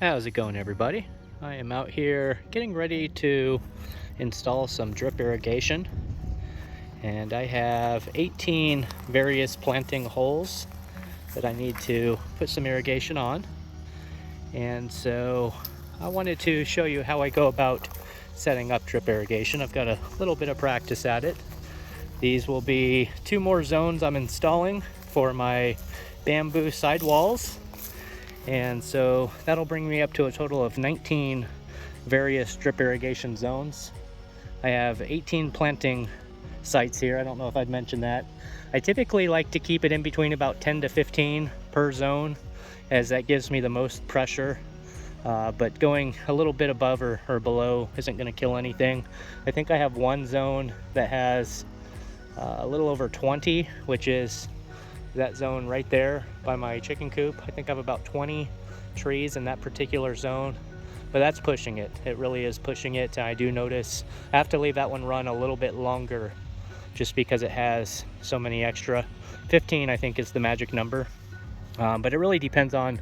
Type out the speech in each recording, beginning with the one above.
How's it going, everybody? I am out here getting ready to install some drip irrigation, and I have 18 various planting holes that I need to put some irrigation on. And so I wanted to show you how I go about setting up drip irrigation. I've got a little bit of practice at it. These will be 2 more zones I'm installing for my bamboo sidewalls. And so that'll bring me up to a total of 19 various drip irrigation zones. I have 18 planting sites here. I don't know if I'd mentioned that. I typically like to keep it in between about 10 to 15 per zone, as that gives me the most pressure. But going a little bit above or below isn't going to kill anything. I think I have one zone that has a little over 20, which is that zone right there by my chicken coop. I think I have about 20 trees in that particular zone, but that's pushing it. It really is pushing it. I do notice I have to leave that one run a little bit longer just because it has so many extra. 15 I think is the magic number, but it really depends on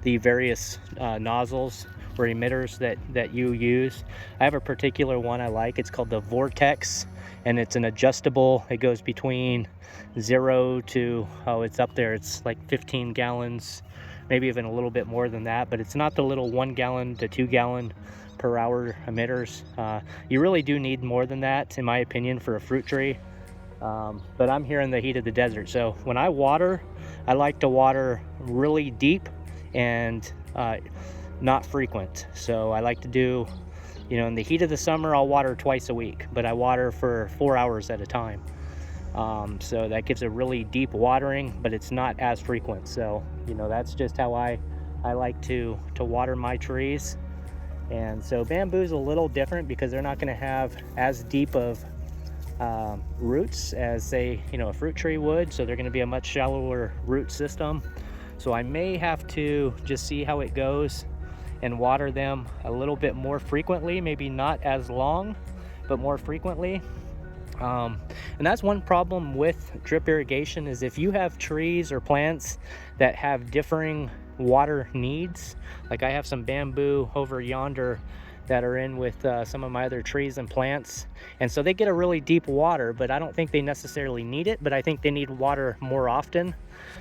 the various nozzles or emitters that you use. I have a particular one I like. It's called the Vortex, and it's an adjustable. It goes between 0 to, it's up there, it's like 15 gallons, maybe even a little bit more than that, but it's not the little 1 gallon to 2 gallon per hour emitters. You really do need more than that, in my opinion, for a fruit tree. But I'm here in the heat of the desert, so when I water, I like to water really deep and not frequent. So I like to do, in the heat of the summer, I'll water twice a week, but I water for 4 hours at a time. So that gives a really deep watering, but it's not as frequent. So, that's just how I like to water my trees. And so bamboo's a little different because they're not going to have as deep of roots as, say, a fruit tree would. So they're going to be a much shallower root system. So I may have to just see how it goes and water them a little bit more frequently, maybe not as long, but more frequently. And that's one problem with drip irrigation, is if you have trees or plants that have differing water needs. Like I have some bamboo over yonder that are in with some of my other trees and plants, and so they get a really deep water, but I don't think they necessarily need it, but I think they need water more often.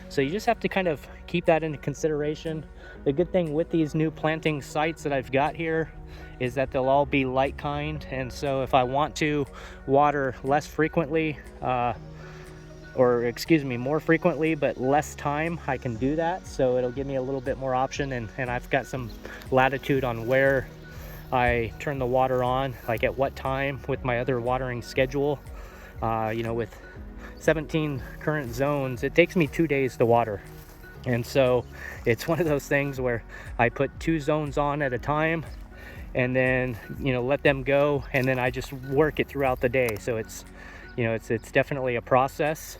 So you just have to kind of keep that into consideration. The good thing with these new planting sites that I've got here is that they'll all be light kind, and so if I want to water less frequently, more frequently but less time, I can do that. So it'll give me a little bit more option, and I've got some latitude on where I turn the water on, like at what time with my other watering schedule. With 17 current zones, it takes me 2 days to water. And so it's one of those things where I put 2 zones on at a time and then, let them go, and then I just work it throughout the day. So it's definitely a process.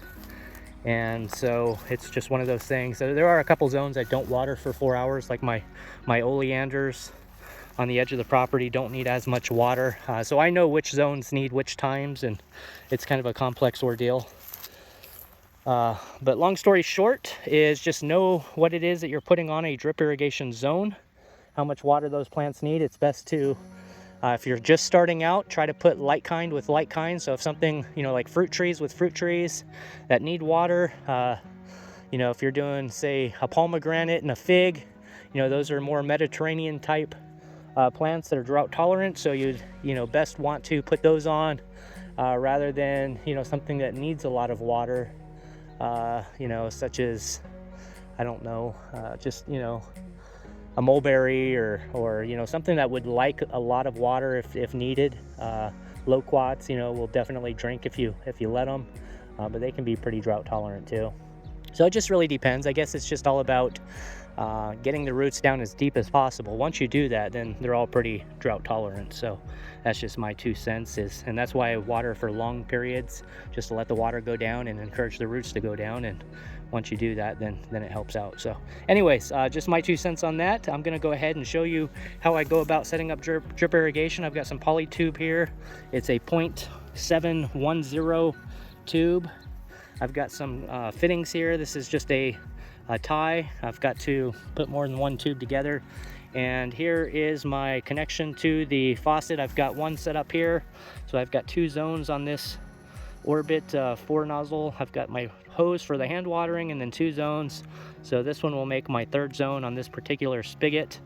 And so it's just one of those things. So there are a couple zones I don't water for 4 hours, like my oleanders on the edge of the property don't need as much water. So I know which zones need which times, and it's kind of a complex ordeal. But long story short is just know what it is that you're putting on a drip irrigation zone, how much water those plants need. It's best to, if you're just starting out, try to put light kind with light kind. So if something, like fruit trees with fruit trees that need water, if you're doing, say, a pomegranate and a fig, those are more Mediterranean type plants that are drought tolerant. So you'd, best want to put those on rather than, something that needs a lot of water, such as, I don't know, just, a mulberry or something that would like a lot of water if needed. Loquats, will definitely drink if you let them, but they can be pretty drought tolerant too. So it just really depends. I guess it's just all about getting the roots down as deep as possible. Once you do that, then they're all pretty drought tolerant. So that's just my 2 cents, and that's why I water for long periods, just to let the water go down and encourage the roots to go down. And once you do that, then it helps out. So anyways, just my 2 cents on that. I'm gonna go ahead and show you how I go about setting up drip irrigation. I've got some poly tube here. It's a 0.710 tube. I've got some fittings here. This is just a tie. I've got to put more than one tube together. And here is my connection to the faucet. I've got one set up here. So I've got 2 zones on this Orbit 4 nozzle. I've got my hose for the hand watering and then 2 zones. So this one will make my 3rd zone on this particular spigot.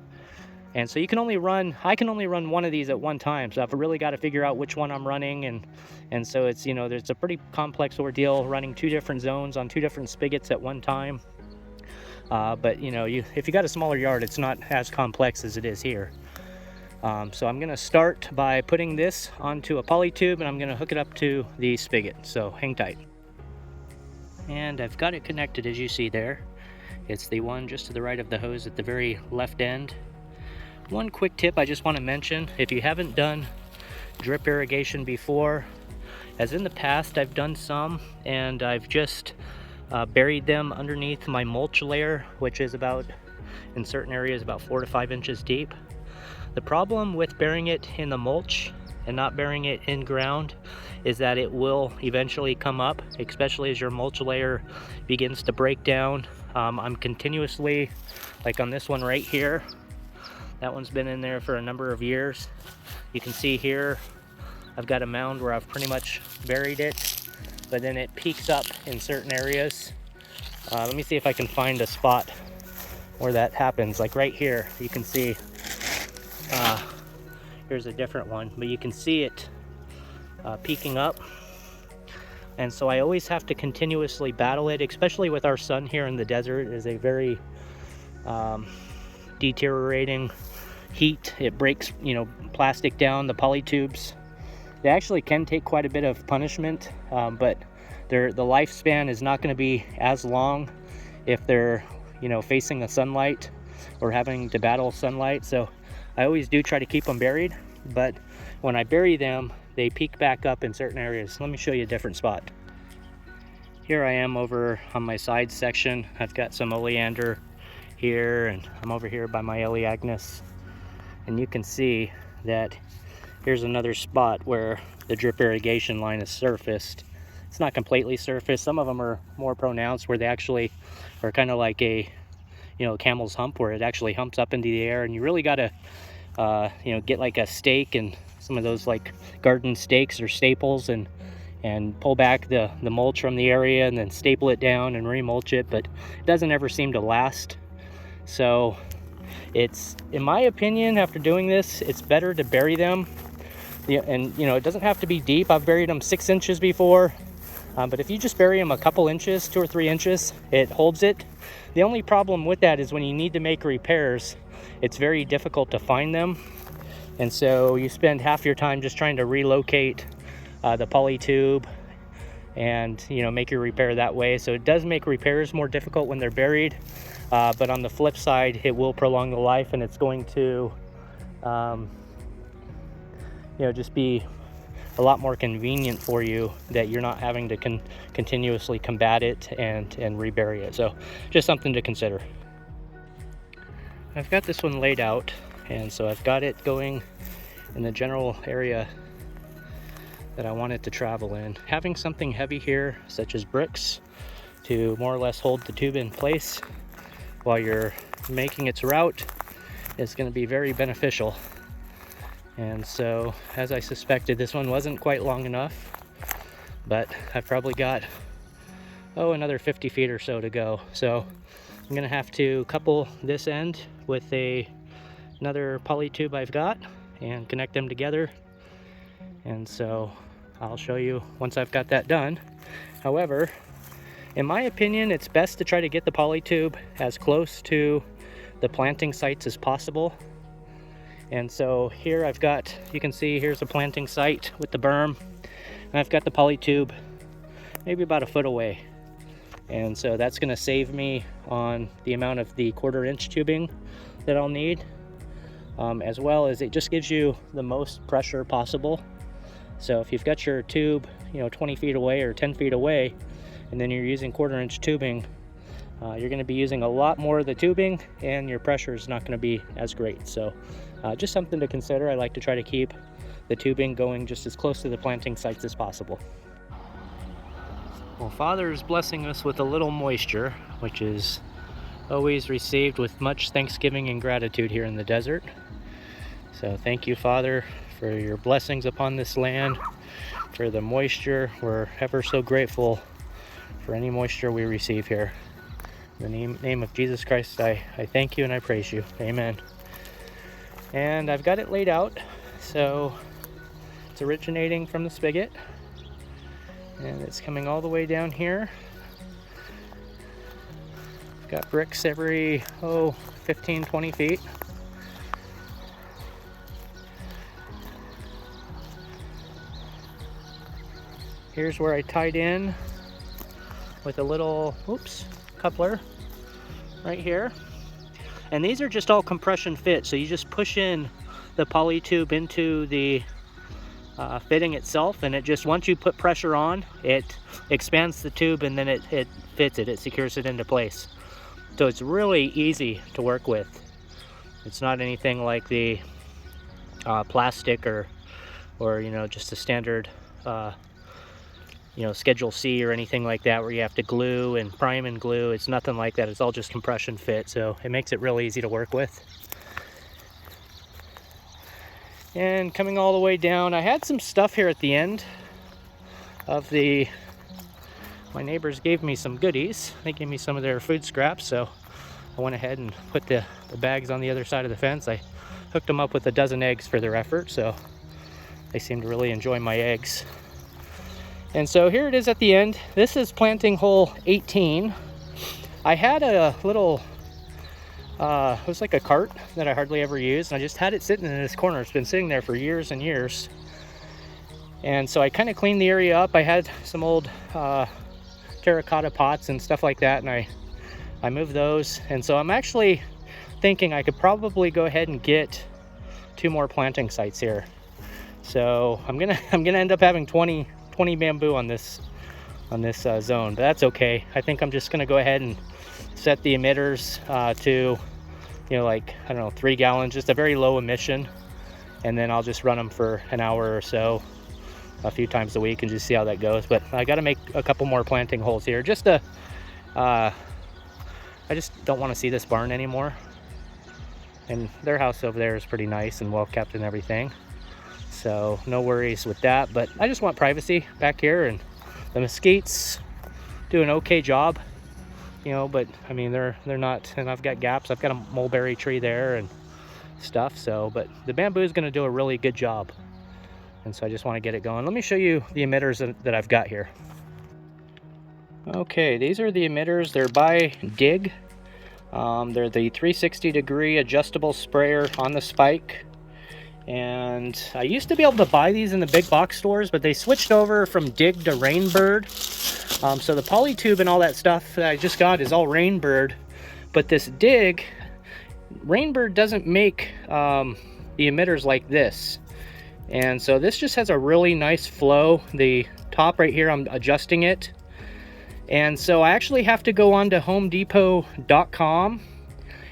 And so you can only run, I can only run one of these at one time. So I've really got to figure out which one I'm running. And so it's, you know, there's a pretty complex ordeal running 2 different zones on 2 different spigots at one time. But you know, if you got a smaller yard, it's not as complex as it is here. So I'm gonna start by putting this onto a poly tube and I'm gonna hook it up to the spigot. So hang tight. And I've got it connected, as you see there. It's the one just to the right of the hose at the very left end. One quick tip I just want to mention, if you haven't done drip irrigation before, as in the past I've done some, and I've just buried them underneath my mulch layer, which is about, in certain areas, about 4 to 5 inches deep. The problem with burying it in the mulch and not burying it in ground is that it will eventually come up, especially as your mulch layer begins to break down. I'm continuously, like on this one right here, that one's been in there for a number of years. You can see here, I've got a mound where I've pretty much buried it, but then it peaks up in certain areas. Let me see if I can find a spot where that happens. Like right here, you can see, here's a different one, but you can see it peaking up. And so I always have to continuously battle it, especially with our sun here in the desert. It is a very deteriorating heat. It breaks, you know, plastic down, the poly tubes. They actually can take quite a bit of punishment, but the lifespan is not going to be as long if they're, you know, facing the sunlight or having to battle sunlight. So I always do try to keep them buried, but when I bury them, they peak back up in certain areas. Let me show you a different spot. Here I am over on my side section. I've got some oleander here, and I'm over here by my Elaeagnus, and you can see that here's another spot where the drip irrigation line is surfaced. It's not completely surfaced. Some of them are more pronounced, where they actually are kind of like a, you know, camel's hump, where it actually humps up into the air, and you really got to you know, get like a stake and some of those like garden stakes or staples, and pull back the mulch from the area and then staple it down and remulch it, but it doesn't ever seem to last. So it's, in my opinion, after doing this, it's better to bury them. And you know, it doesn't have to be deep. I've buried them 6 inches before, but if you just bury them a couple inches, 2 or 3 inches, it holds it. The only problem with that is when you need to make repairs, it's very difficult to find them, and so you spend half your time just trying to relocate the poly tube and, you know, make your repair that way. So it does make repairs more difficult when they're buried, but on the flip side, it will prolong the life, and it's going to you know, just be a lot more convenient for you that you're not having to continuously combat it and rebury it. So just something to consider. I've got this one laid out, and so I've got it going in the general area that I want it to travel in. Having something heavy here, such as bricks, to more or less hold the tube in place while you're making its route is going to be very beneficial. And so, as I suspected, this one wasn't quite long enough, but I've probably got, another 50 feet or so to go. So I'm gonna have to couple this end with another poly tube I've got and connect them together. And so I'll show you once I've got that done. However, in my opinion, it's best to try to get the poly tube as close to the planting sites as possible. And so here I've got, you can see here's a planting site with the berm, and I've got the poly tube maybe about 1 foot away. And so that's going to save me on the amount of the 1/4 inch tubing that I'll need, as well as it just gives you the most pressure possible. So if you've got your tube, 20 feet away or 10 feet away, and then you're using 1/4 inch tubing, you're going to be using a lot more of the tubing, and your pressure is not going to be as great. So just something to consider. I like to try to keep the tubing going just as close to the planting sites as possible. Well, Father is blessing us with a little moisture, which is always received with much thanksgiving and gratitude here in the desert. So thank you, Father, for your blessings upon this land, for the moisture. We're ever so grateful for any moisture we receive here. In the name of Jesus Christ, I thank you and I praise you. Amen. And I've got it laid out, so it's originating from the spigot, and it's coming all the way down here. I've got bricks every 15, 20 feet. Here's where I tied in with a little coupler right here. And these are just all compression fit, so you just push in the poly tube into the fitting itself, and it just, once you put pressure on, it expands the tube, and then it fits it, secures it into place. So it's really easy to work with. It's not anything like the plastic or just a standard Schedule C or anything like that, where you have to glue and prime and glue. It's nothing like that. It's all just compression fit, so it makes it really easy to work with. And coming all the way down, I had some stuff here at the end of my neighbors gave me some goodies. They gave me some of their food scraps, so I went ahead and put the bags on the other side of the fence. I hooked them up with a dozen eggs for their effort, so they seem to really enjoy my eggs. And so here it is at the end. This is planting hole 18. I had a little, it was like a cart that I hardly ever used, and I just had it sitting in this corner. It's been sitting there for years and years. And so I kind of cleaned the area up. I had some old terracotta pots and stuff like that, and I moved those. And so I'm actually thinking I could probably go ahead and get 2 more planting sites here. So I'm gonna end up having 20 bamboo on this zone, but that's okay. I think I'm just gonna go ahead and set the emitters to, like, I don't know, 3 gallons, just a very low emission, and then I'll just run them for an hour or so a few times a week and just see how that goes. But I got to make a couple more planting holes here, just to I just don't want to see this barn anymore, and their house over there is pretty nice and well kept and everything, so no worries with that. But I just want privacy back here, and the mesquites do an okay job, but I mean, they're not, and I've got gaps. I've got a mulberry tree there and stuff, so, but the bamboo is going to do a really good job, and so I just want to get it going. Let me show you the emitters that I've got here. Okay, these are the emitters. They're by Dig. They're the 360-degree adjustable sprayer on the spike. And I used to be able to buy these in the big box stores, but they switched over from Dig to Rainbird. So the poly tube and all that stuff that I just got is all Rainbird. But this Dig, Rainbird doesn't make the emitters like this. And so this just has a really nice flow. The top right here, I'm adjusting it. And so I actually have to go on to homedepot.com,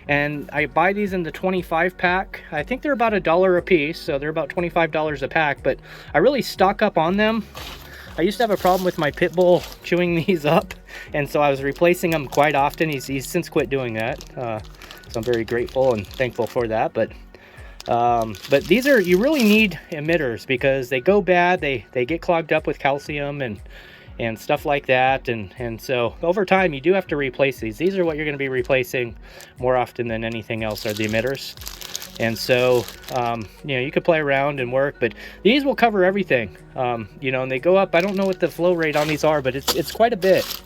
and I buy these in the 25 pack. I think they're about $1 a piece, so they're about $25 a pack, but I really stock up on them. I used to have a problem with my pit bull chewing these up, and so I was replacing them quite often. He's since quit doing that, so I'm very grateful and thankful for that. But these are, you really need emitters because they go bad, they get clogged up with calcium and stuff like that, and so over time you do have to replace these. These are what you're going to be replacing more often than anything else, are the emitters. And so you could play around and work, but these will cover everything. And they go up, I don't know what the flow rate on these are, but it's quite a bit.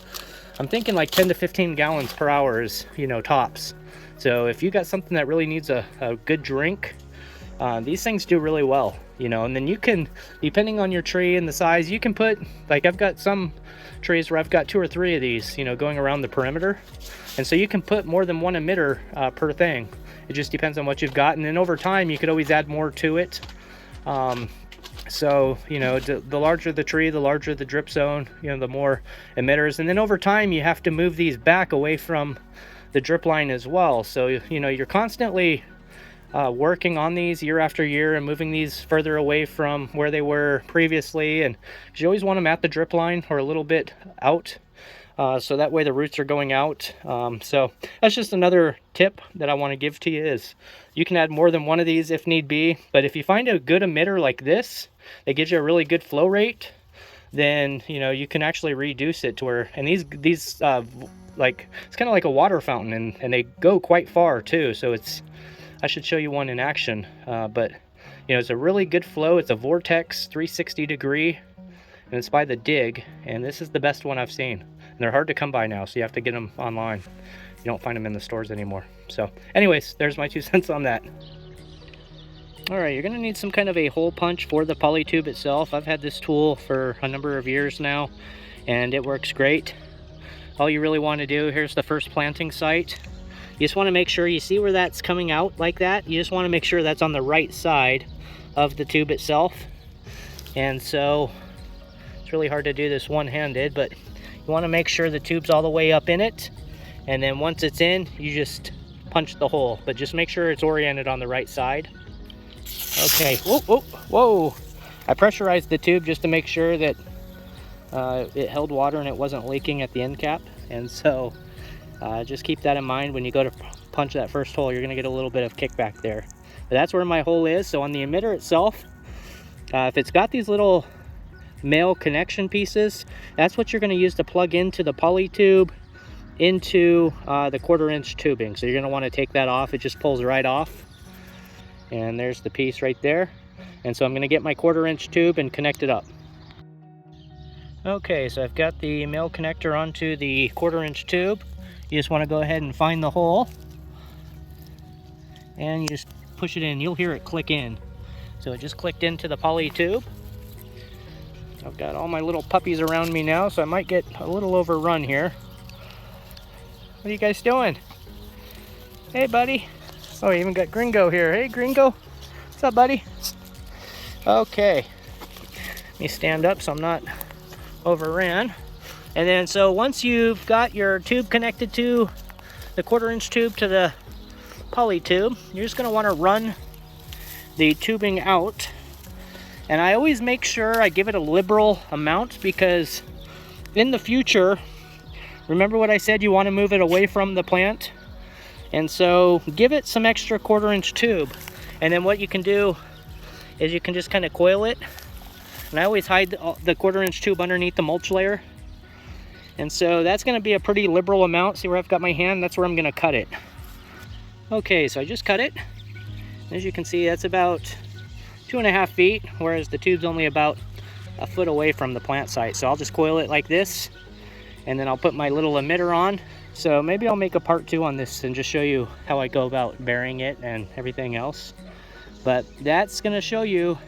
I'm thinking like 10 to 15 gallons per hour is tops. So if you got something that really needs a good drink, these things do really well. And then you can, depending on your tree and the size, you can put, like, I've got some trees where I've got 2 or 3 of these, going around the perimeter. And so you can put more than 1 emitter per thing. It just depends on what you've got. And then over time, you could always add more to it. So, the larger the tree, the larger the drip zone, the more emitters. And then over time, you have to move these back away from the drip line as well. So, you're constantly working on these year after year and moving these further away from where they were previously, and you always want them at the drip line or a little bit out. so that way the roots are going out. So that's just another tip that I want to give to you, is you can add more than one of these if need be, but if you find a good emitter like this that gives you a really good flow rate, then you can actually reduce it to where, and these like, it's kind of like a water fountain, and they go quite far too. So I should show you one in action, but it's a really good flow. It's a Vortex 360 degree, and it's by the Dig, and this is the best one I've seen. And they're hard to come by now, so you have to get them online. You don't find them in the stores anymore. So anyways, there's my 2 cents on that. All right, you're gonna need some kind of a hole punch for the polytube itself. I've had this tool for a number of years now, and it works great. All you really want to do, here's the first planting site. You just want to make sure, you see where that's coming out like that? You just want to make sure that's on the right side of the tube itself. And so it's really hard to do this one-handed, but you want to make sure the tube's all the way up in it, and then once it's in, you just punch the hole, but just make sure it's oriented on the right side. Okay, whoa, whoa, whoa. I pressurized the tube just to make sure that it held water and it wasn't leaking at the end cap, and so just keep that in mind when you go to punch that first hole. You're gonna get a little bit of kickback there. But that's where my hole is. So on the emitter itself, if it's got these little male connection pieces, that's what you're gonna use to plug into the poly tube into the 1/4 inch tubing. So you're gonna wanna take that off. It just pulls right off. And there's the piece right there. And so I'm gonna get my 1/4 inch tube and connect it up. Okay, so I've got the male connector onto the 1/4 inch tube. You just want to go ahead and find the hole, and you just push it in. You'll hear it click in. So it just clicked into the poly tube. I've got all my little puppies around me now, so I might get a little overrun here. What are you guys doing? Hey, buddy. Oh, I even got Gringo here. Hey, Gringo. What's up, buddy? Okay. Let me stand up so I'm not overran. And then so once you've got your tube connected to the 1/4 inch tube to the poly tube, you're just going to want to run the tubing out. And I always make sure I give it a liberal amount, because in the future, remember what I said, you want to move it away from the plant, and so give it some extra 1/4 inch tube. And then what you can do is you can just kind of coil it. And I always hide the 1/4 inch tube underneath the mulch layer. And so that's going to be a pretty liberal amount. See where I've got my hand? That's where I'm going to cut it. Okay, so I just cut it. As you can see, that's about 2.5 feet, whereas the tube's only about a foot away from the plant site. So I'll just coil it like this, and then I'll put my little emitter on. So maybe I'll make a part 2 on this and just show you how I go about burying it and everything else. But that's going to show you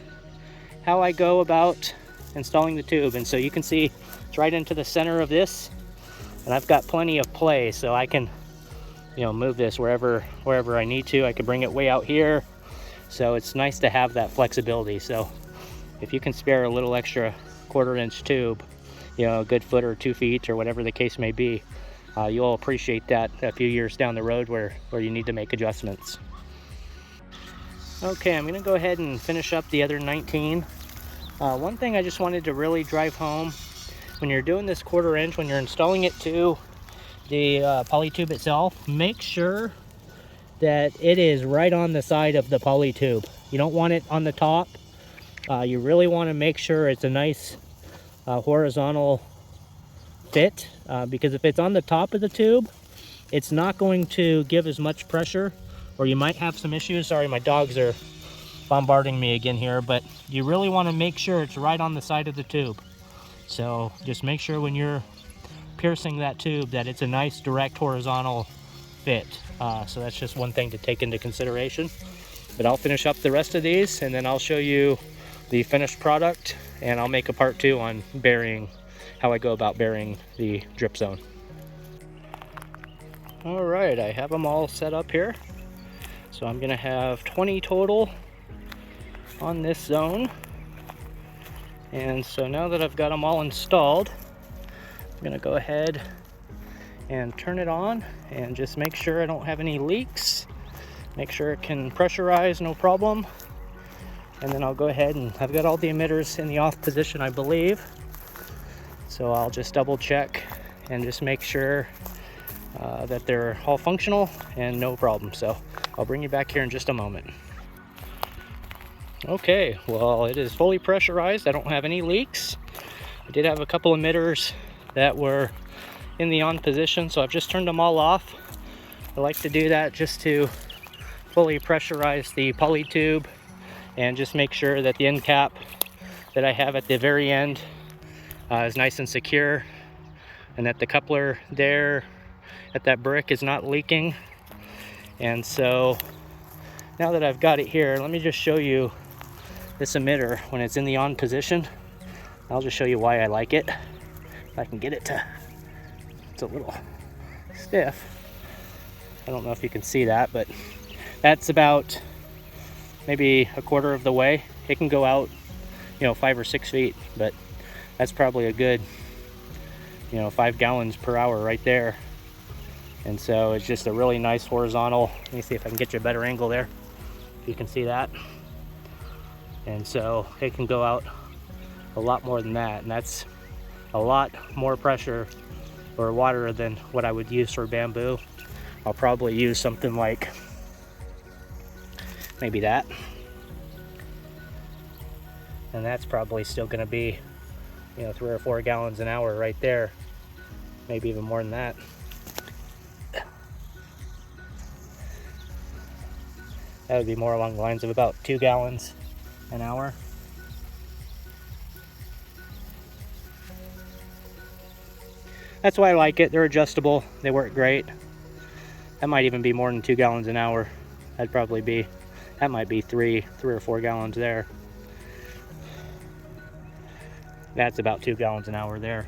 how I go about installing the tube. And so you can see it's right into the center of this, and I've got plenty of play, so I can move this wherever I need to. I could bring it way out here, so it's nice to have that flexibility. So if you can spare a little extra 1/4 inch tube, a good foot or 2 feet or whatever the case may be, you'll appreciate that a few years down the road where you need to make adjustments. Okay, I'm going to go ahead and finish up the other 19. One thing I just wanted to really drive home, when you're doing this 1/4 inch, when you're installing it to the poly tube itself, make sure that it is right on the side of the poly tube. You don't want it on the top. You really want to make sure it's a nice horizontal fit, because if it's on the top of the tube, it's not going to give as much pressure, or you might have some issues. Sorry, my dogs are bombarding me again here, but you really want to make sure it's right on the side of the tube. So just make sure when you're piercing that tube that it's a nice direct horizontal fit. So that's just one thing to take into consideration. But I'll finish up the rest of these, and then I'll show you the finished product, and I'll make a part 2 on burying, how I go about burying the drip zone. All right, I have them all set up here. So I'm gonna have 20 total on this zone. And so now that I've got them all installed, I'm gonna go ahead and turn it on and just make sure I don't have any leaks. Make sure it can pressurize, no problem. And then I'll go ahead, and I've got all the emitters in the off position, I believe. So I'll just double check and just make sure that they're all functional and no problem. So I'll bring you back here in just a moment. Okay, well, it is fully pressurized. I don't have any leaks. I did have a couple emitters that were in the on position, so I've just turned them all off. I like to do that just to fully pressurize the poly tube and just make sure that the end cap that I have at the very end is nice and secure, and that the coupler there at that brick is not leaking. And so now that I've got it here, let me just show you this emitter when it's in the on position. I'll just show you why I like it. If I can get it to, it's a little stiff. I don't know if you can see that, but that's about maybe a quarter of the way. It can go out, 5 or 6 feet, but that's probably a good, 5 gallons per hour right there. And so it's just a really nice horizontal. Let me see if I can get you a better angle there. You can see that. And so it can go out a lot more than that, and that's a lot more pressure or water than what I would use for bamboo. I'll probably use something like maybe that, and that's probably still going to be 3 or 4 gallons an hour right there, maybe even more than that. That would be more along the lines of about 2 gallons an hour. That's why I like it. They're adjustable, they work great. That might even be more than 2 gallons an hour. That might be 3 or 4 gallons there. That's about 2 gallons an hour there.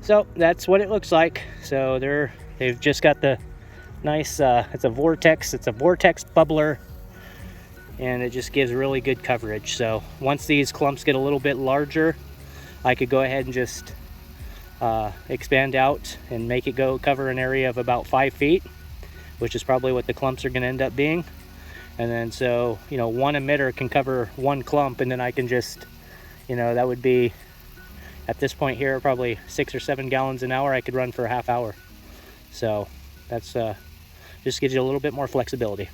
So that's what it looks like. So they've just got the nice, it's a vortex bubbler, and it just gives really good coverage. So once these clumps get a little bit larger, I could go ahead and just expand out and make it cover an area of about 5 feet, which is probably what the clumps are going to end up being. And then so, one emitter can cover 1 clump, and then I can just, that would be, at this point here, probably 6 or 7 gallons an hour I could run for a half hour. So that's just gives you a little bit more flexibility.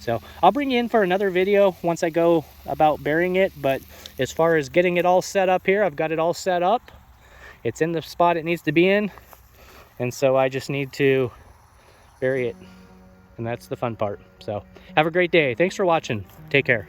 So I'll bring you in for another video once I go about burying it, but as far as getting it all set up here, I've got it all set up. It's in the spot it needs to be in, and so I just need to bury it, and that's the fun part. So have a great day. Thanks for watching. Take care.